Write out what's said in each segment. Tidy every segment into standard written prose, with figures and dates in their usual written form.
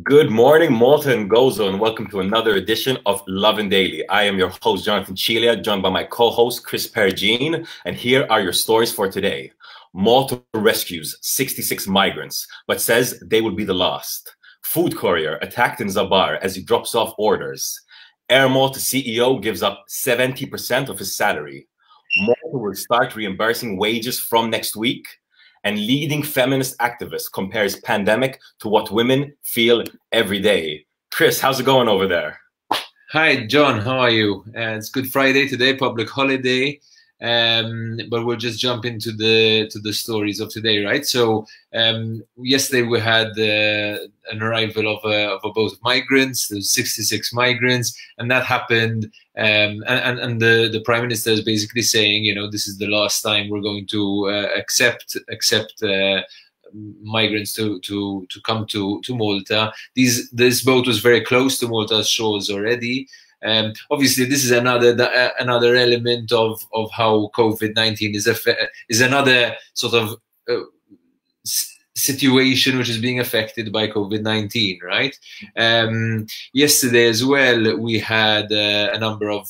Good morning, Malta and Gozo, and welcome to another edition of Lovin Daily. I am your host, Johnathan Cilia, joined by my co-host, Peregin, and here are your stories for today. Malta rescues 66 migrants, but says they will be the last. Food courier attacked in Zabar as he drops off orders. Air Malta CEO gives up 70% of his salary. Malta will start reimbursing wages from next week. And leading feminist activist compares pandemic to what women feel every day. Chris, how's it going over there? Hi, John. How are you? It's Good Friday today, public holiday, but we'll just jump into the stories of today, right? So yesterday we had an arrival of a boat of migrants. There's 66 migrants, and that happened. And the Prime Minister is basically saying, you know, this is the last time we're going to accept migrants to come to Malta. This boat was very close to Malta's shores already. Obviously, this is another element of how COVID-19 is another sort of situation which is being affected by COVID-19, right? Yesterday as well, we had a number of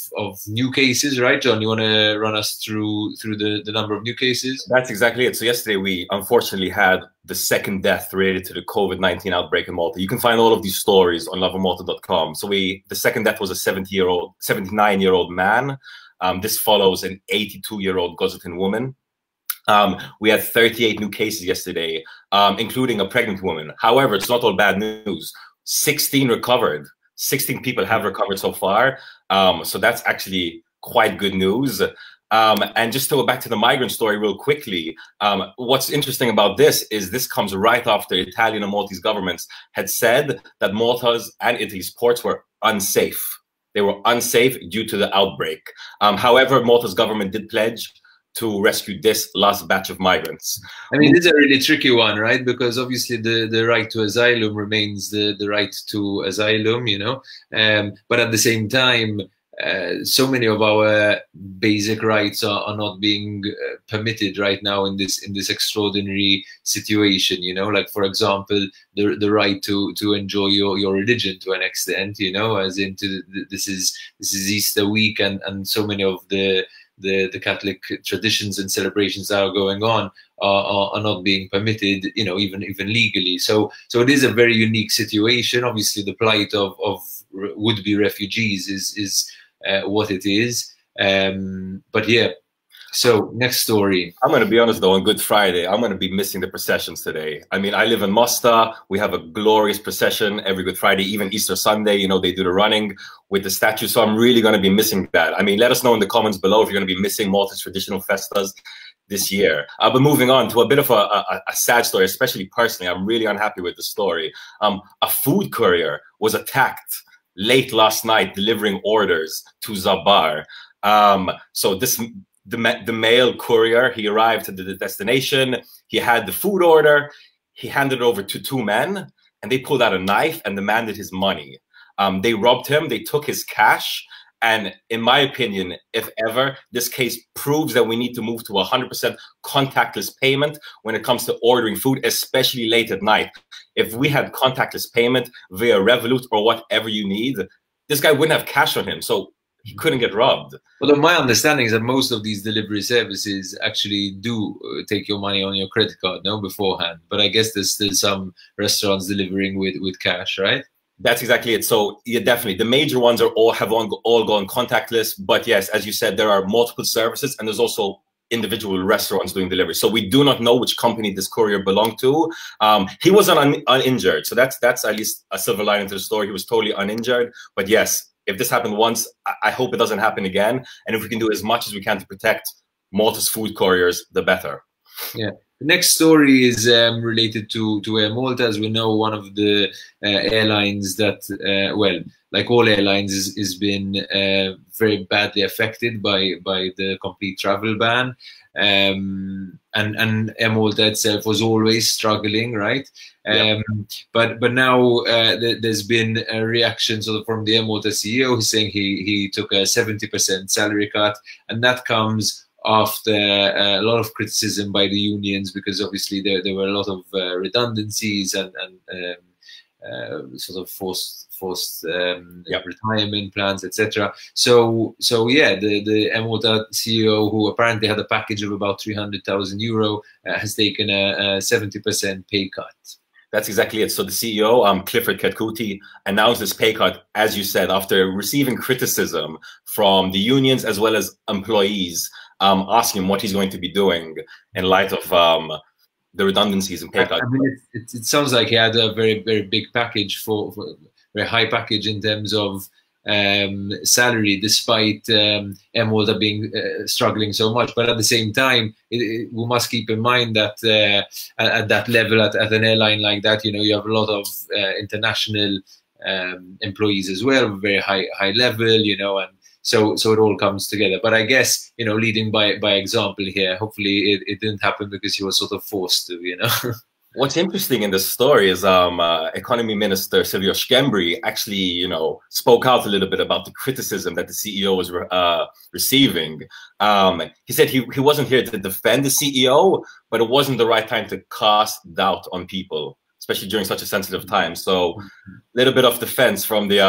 new cases, right? John, you want to run us through the number of new cases? That's exactly it. So yesterday we unfortunately had the second death related to the COVID-19 outbreak in Malta. You can find all of these stories on lovinmalta.com. So the second death was a 79-year-old man. This follows an 82-year-old Johnathan woman. We had 38 new cases yesterday, including a pregnant woman. However, it's not all bad news. 16 recovered. 16 people have recovered so far. So that's actually quite good news. And just to go back to the migrant story real quickly, what's interesting about this is this comes right after Italian and Maltese governments had said that Malta's and Italy's ports were unsafe. They were unsafe due to the outbreak. However, Malta's government did pledge to rescue this last batch of migrants. I mean, it's a really tricky one, right? Because obviously the right to asylum remains the right to asylum, you know. But at the same time, so many of our basic rights are not being permitted right now in this extraordinary situation, you know. Like, for example, the right to enjoy your religion to an extent, you know, as into this is Easter week, and so many of the Catholic traditions and celebrations that are going on are not being permitted, you know, even legally. So it is a very unique situation. Obviously, the plight of would-be refugees is what it is. But yeah. So next story. I'm going to be honest though, on Good Friday, I'm going to be missing the processions today. I mean, I live in Malta. We have a glorious procession every Good Friday, even Easter Sunday, you know, they do the running with the statue. So I'm really going to be missing that. I mean, let us know in the comments below if you're going to be missing Malta's traditional festas this year. But moving on to a bit of a sad story, especially personally, I'm really unhappy with the story. A food courier was attacked late last night delivering orders to Zabar. So the male courier, he arrived at the destination, he had the food order, he handed it over to two men, and they pulled out a knife and demanded his money. They robbed him, they took his cash, and in my opinion, if ever, this case proves that we need to move to 100% contactless payment when it comes to ordering food, especially late at night. If we had contactless payment via Revolut or whatever you need, this guy wouldn't have cash on him. So he couldn't get robbed. Well, my understanding is that most of these delivery services actually do take your money on your credit card, no, beforehand. But I guess there's still some restaurants delivering with cash, right? That's exactly it. So yeah, definitely the major ones have all gone contactless. But yes, as you said, there are multiple services, and there's also individual restaurants doing delivery. So we do not know which company this courier belonged to. He was uninjured, so that's at least a silver lining to the story. He was totally uninjured. But yes, if this happened once, I hope it doesn't happen again. And if we can do as much as we can to protect Malta's food couriers, the better. Yeah. The next story is related to Air Malta. As we know, one of the airlines that, well, like all airlines, is been very badly affected by the complete travel ban. And Air Malta itself was always struggling, right? But now there's been a reaction sort of from the Air Malta CEO who's saying he took a 70% salary cut, and that comes after a lot of criticism by the unions, because obviously there were a lot of redundancies and sort of forced Yep. retirement plans, etc. So yeah, the Malta CEO, who apparently had a package of about €300,000, has taken a 70% pay cut. That's exactly it. So the CEO, Clifford Ketkuti, announced this pay cut, as you said, after receiving criticism from the unions as well as employees, asking him what he's going to be doing in light of the redundancies and pay cuts. I mean, it sounds like he had a very, very big package for very high package in terms of salary, despite Malta being struggling so much. But at the same time, we must keep in mind that at that level, at an airline like that, you have a lot of international employees as well, very high level, and so it all comes together. But I guess, leading by example here, hopefully it didn't happen because he was sort of forced to. What's interesting in this story is Economy Minister Cilia actually, spoke out a little bit about the criticism that the CEO was receiving. He said he wasn't here to defend the CEO, but it wasn't the right time to cast doubt on people, especially during such a sensitive time. So a little bit of defense from the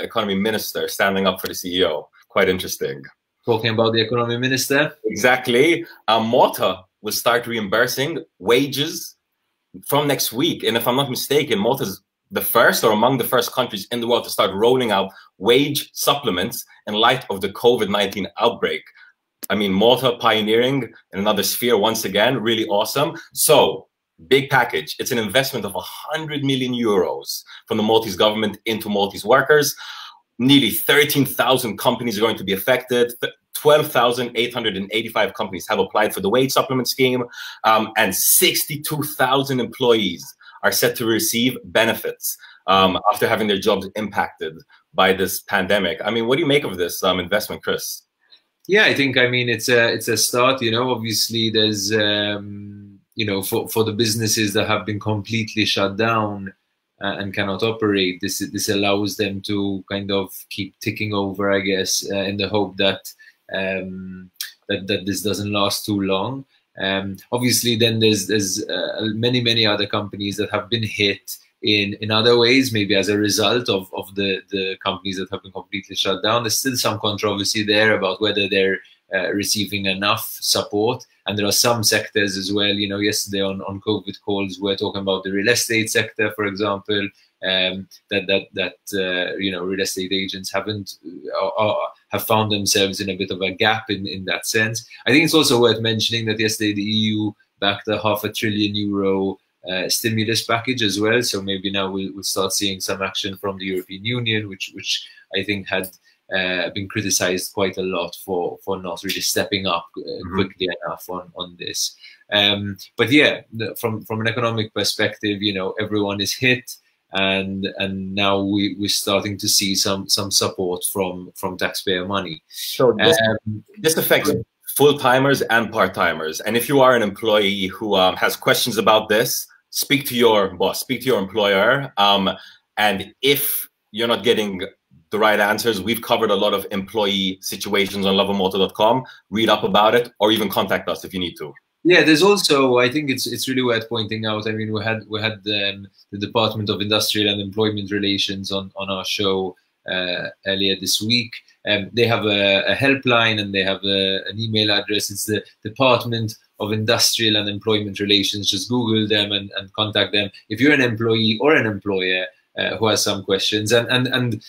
Economy Minister standing up for the CEO. Quite interesting. Talking about the Economy Minister? Exactly. Malta will start reimbursing wages from next week. And if I'm not mistaken, Malta's the first or among the first countries in the world to start rolling out wage supplements in light of the COVID-19 outbreak. I mean, Malta pioneering in another sphere once again, really awesome. So, big package. It's an investment of €100 million from the Maltese government into Maltese workers. Nearly 13,000 companies are going to be affected. 12,885 companies have applied for the wage supplement scheme, and 62,000 employees are set to receive benefits after having their jobs impacted by this pandemic. I mean, what do you make of this investment, Chris? Yeah, I think, it's a start. Obviously there's for the businesses that have been completely shut down and cannot operate, this allows them to kind of keep ticking over, I guess, in the hope that that this doesn't last too long. Obviously, then there's many other companies that have been hit in other ways, maybe as a result of the companies that have been completely shut down. There's still some controversy there about whether they're receiving enough support. And there are some sectors as well, yesterday on COVID calls, we're talking about the real estate sector, for example, that real estate agents have found themselves in a bit of a gap in that sense. I think it's also worth mentioning that yesterday the EU backed a €500 billion stimulus package as well. So maybe now we'll start seeing some action from the European Union, which I think had been criticized quite a lot for not really stepping up quickly enough on this. But yeah, from an economic perspective, everyone is hit, and now we're starting to see some support from taxpayer money. So this affects full-timers and part-timers. And if you are an employee who has questions about this, speak to your boss, speak to your employer. And if you're not getting the right answers, we've covered a lot of employee situations on lovinmalta.com. Read up about it, or even contact us if you need to. Yeah, there's also, I think it's really worth pointing out. I mean, we had the Department of Industrial and Employment Relations on our show earlier this week. They have a helpline, and they have an email address. It's the Department of Industrial and Employment Relations. Just Google them and contact them if you're an employee or an employer who has some questions. And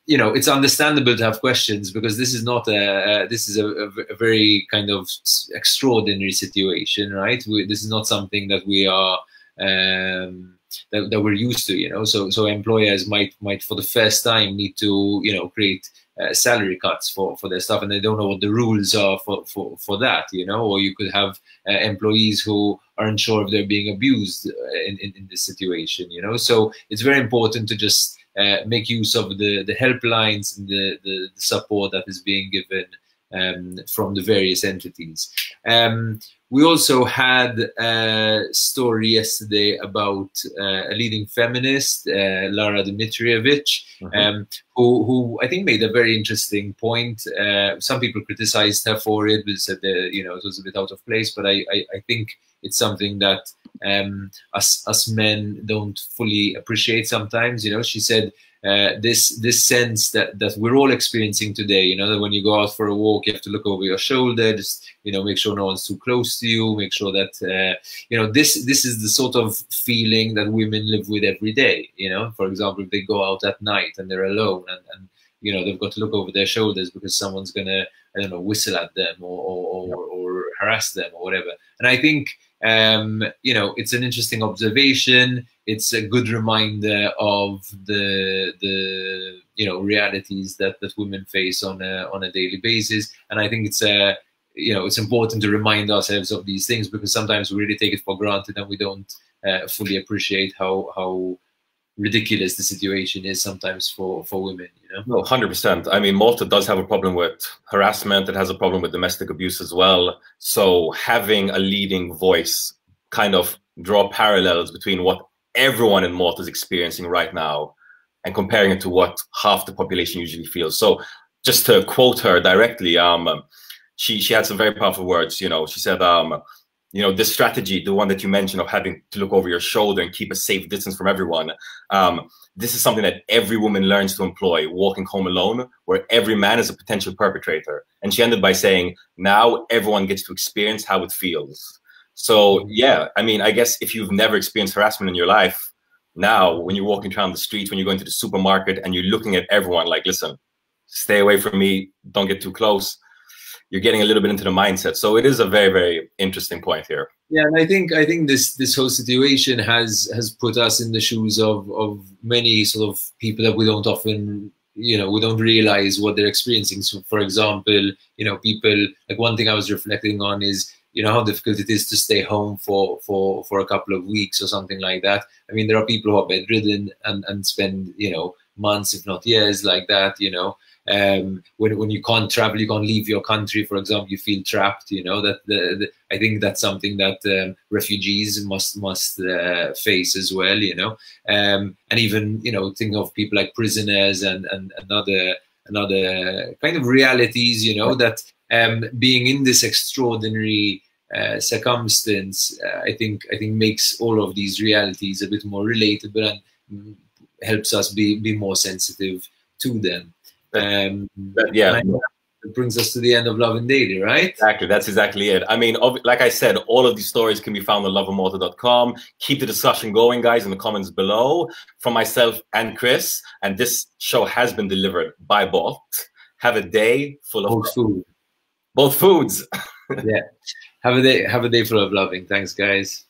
it's understandable to have questions, because this is not this is a very kind of extraordinary situation, right? This is not something that we are that we're used to, So employers might for the first time need to create salary cuts for their staff, and they don't know what the rules are for that, Or you could have employees who aren't sure if they're being abused in this situation, So it's very important to just make use of the helplines and the support that is being given from the various entities. We also had a story yesterday about a leading feminist, Lara Dimitrievich, who I think made a very interesting point. Some people criticized her for it, but said that, you know, it was a bit out of place. But I think it's something that us men don't fully appreciate sometimes. You know, she said this sense that we're all experiencing today. You know, that when you go out for a walk, you have to look over your shoulder, just, you know, make sure no one's too close to you, make sure that you know, this is the sort of feeling that women live with every day. You know, for example, if they go out at night and they're alone, and you know, they've got to look over their shoulders because someone's gonna, I don't know, whistle at them or harass them or whatever. And I think you know, it's an interesting observation. It's a good reminder of the you know, realities that women face on a daily basis. And I think it's you know, it's important to remind ourselves of these things, because sometimes we really take it for granted and we don't fully appreciate how ridiculous the situation is sometimes for women, you know? No, 100%. I mean, Malta does have a problem with harassment. It has a problem with domestic abuse as well. So having a leading voice kind of draw parallels between what everyone in Malta is experiencing right now and comparing it to what half the population usually feels. So just to quote her directly, she had some very powerful words. You know, she said, you know, this strategy, the one that you mentioned of having to look over your shoulder and keep a safe distance from everyone, this is something that every woman learns to employ, walking home alone, where every man is a potential perpetrator. And she ended by saying, now everyone gets to experience how it feels. So yeah, I mean, I guess if you've never experienced harassment in your life, now when you're walking around the streets, when you're going to the supermarket and you're looking at everyone like, listen, stay away from me, don't get too close, you're getting a little bit into the mindset. So it is a very, very interesting point here. Yeah, and I think this whole situation has put us in the shoes of many sort of people that we don't often, you know, we don't realize what they're experiencing. So for example, you know, people, like, one thing I was reflecting on is, you know, how difficult it is to stay home for a couple of weeks or something like that. I mean, there are people who are bedridden and spend, you know, months, if not years, like that, you know. When you can't travel, you can't leave your country, for example, you feel trapped, you know. That I think that's something that refugees must face as well, you know. And even, you know, think of people like prisoners and another kind of realities, you know, that being in this extraordinary circumstance, I think makes all of these realities a bit more relatable and helps us be more sensitive to them. Yeah, it brings us to the end of Lovin Daily, right? Exactly, that's exactly it. I mean, like I said, all of these stories can be found on lovinmalta.com. Keep the discussion going, guys, in the comments below. From myself and Chris, and this show has been delivered by Bolt. Have a day full of food. Both foods. Yeah. Have a day full of loving. Thanks, guys.